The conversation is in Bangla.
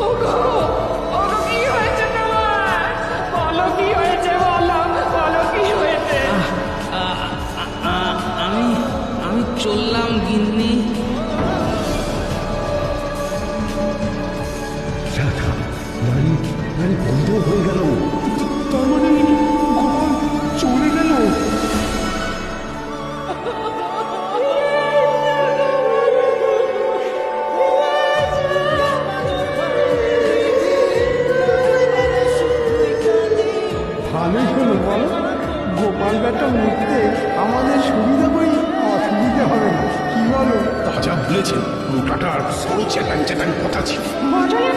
ওগো, ওগো, কি হয়েছে তোমার? বলো কি হয়েছে, বলো, বলো কি হয়েছে? আমি আমি চললাম গিন্নি। গাড়ি গাড়ি বন্ধ হয়ে গেল। তার মানে গোপাল চলে গেল। ভালোই হলো বল, গোপাল বেটা উঠতে আমাদের সুবিধা করি, অসুবিধা হবে না, কি বলো? তা যা বলেছেন, মোটাটার বড় চেটান চেটান কথা ছিল। মজাই